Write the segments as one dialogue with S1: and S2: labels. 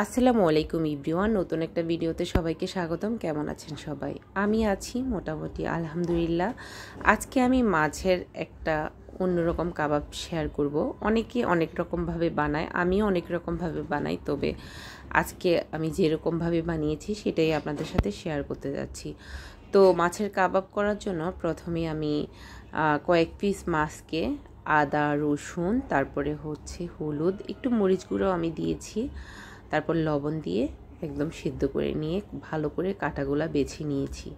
S1: আসসালামু আলাইকুম এভরিওয়ান, নতুন একটা ভিডিওতে সবাইকে স্বাগতম। কেমন আছেন সবাই? আমি আছি মোটামুটি আলহামদুলিল্লাহ। আজকে আমি মাছের একটা অন্যরকম কাবাব শেয়ার করব। অনেকে অনেক রকমভাবে বানায়, আমিও অনেক রকমভাবে বানাই, তবে আজকে আমি যেরকমভাবে বানিয়েছি সেটাই আপনাদের সাথে শেয়ার করতে যাচ্ছি। তো মাছের কাবাব করার জন্য প্রথমে আমি কয়েক পিস মাছকে আদা, রসুন, তারপরে হলুদ, একটু মরিচ গুঁড়ো আমি দিয়েছি, তারপর লবণ দিয়ে একদম সিদ্ধ করে নিয়ে ভালো করে কাটাগুলা বেছে নিয়েছি।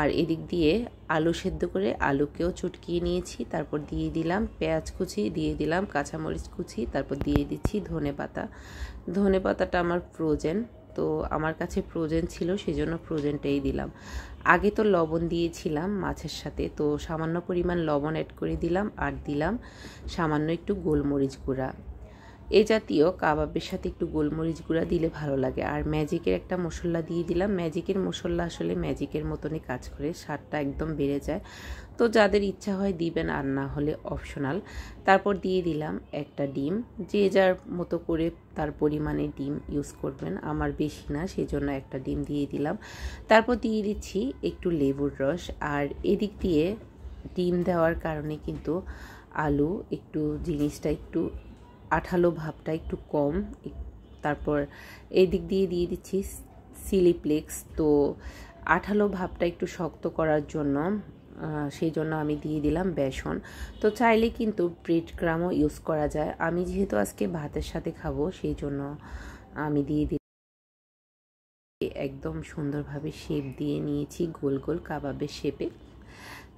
S1: আর এদিক দিয়ে আলু সেদ্ধ করে আলুকেও চটকিয়ে নিয়েছি। তারপর দিয়ে দিলাম পেঁয়াজ কুচি, দিয়ে দিলাম কাঁচামরিচ কুচি, তারপর দিয়ে দিচ্ছি ধনেপাতা। ধনেপাতাটা আমার ফ্রোজেন, তো আমার কাছে ফ্রোজেন ছিল, সেজন্য ফ্রোজেনটাই দিলাম। আগে তো লবণ দিয়েছিলাম মাছের সাথে, তো সামান্য পরিমাণ লবণ অ্যাড করে দিলাম, আর দিলাম সামান্য একটু গোলমরিচ গুঁড়া। এই জাতীয় কাবাবের সাথে একটু গোলমরিচ গুঁড়া দিলে ভালো লাগে। আর ম্যাজিকের একটা মশলা দিয়ে দিলাম। ম্যাজিকের মশলা আসলে ম্যাজিকের মতনই কাজ করে, স্বাদটা একদম বেড়ে যায়। তো যাদের ইচ্ছা হয় দিবেন, আর না হলে অপশনাল। তারপর দিয়ে দিলাম একটা ডিম, যে যার মতো করে তার পরিমাণে ডিম ইউজ করবেন। আমার বেশি না, সেই জন্য একটা ডিম দিয়ে দিলাম। তারপর দিয়ে দিচ্ছি একটু লেবুর রস। আর এদিক দিয়ে ডিম দেওয়ার কারণে কিন্তু আলু একটু জিনিসটা একটু আঠালো ভাবটা একটু কম। তারপর এই দিক দিয়ে দিয়ে দিচ্ছি চিলি ফ্লেক্স, তো আঠালো ভাবটা একটু শক্ত করার জন্য সেই জন্য আমি দিয়ে দিলাম বেসন। তো চাইলে কিন্তু ব্রেড ক্রামও ইউজ করা যায়। আমি যেহেতু আজকে ভাতের সাথে খাবো, সেই জন্য আমি দিয়ে দিই। একদম সুন্দরভাবে শেপ দিয়ে নিয়েছি, গোল গোল কাবাবের শেপে।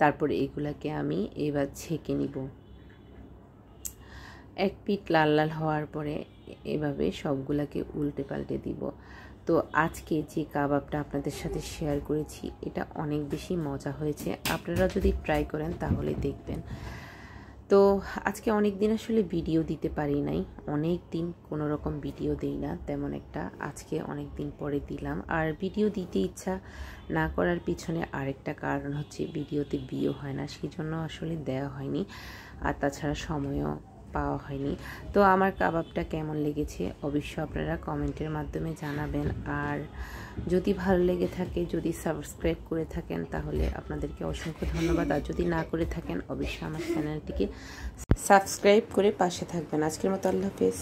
S1: তারপর এগুলাকে আমি এবার ছেঁকে নিব। এক পিঠ লাল লাল হওয়ার পরে এভাবে সবগুলাকে উল্টে পাল্টে দিব। তো আজকে যে কাবাবটা আপনাদের সাথে শেয়ার করেছি, এটা অনেক বেশি মজা হয়েছে। আপনারা যদি ট্রাই করেন তাহলে দেখবেন। তো আজকে অনেক দিন আসলে ভিডিও দিতে পারি নাই, অনেক দিন কোনো রকম ভিডিও দেই না তেমন একটা। আজকে অনেক দিন পরে দিলাম। আর ভিডিও দিতে ইচ্ছা না করার পিছনে আরেকটা কারণ হচ্ছে ভিডিওতে ভিউ হয় না, সেই জন্য আসলে দেওয়া হয়নি। আর তাছাড়া সময়ও পাওয়া হয়নি। তো আমার কাবাবটা কেমন লেগেছে অবশ্যই আপনারা কমেন্টের মাধ্যমে জানাবেন। আর যদি ভালো লেগে থাকে, যদি সাবস্ক্রাইব করে থাকেন, তাহলে আপনাদেরকে অসংখ্য ধন্যবাদ। আর যদি না করে থাকেন, অবশ্যই আমার চ্যানেলটিকে সাবস্ক্রাইব করে পাশে থাকবেন। আজকের মতো আল্লাহ হাফেজ।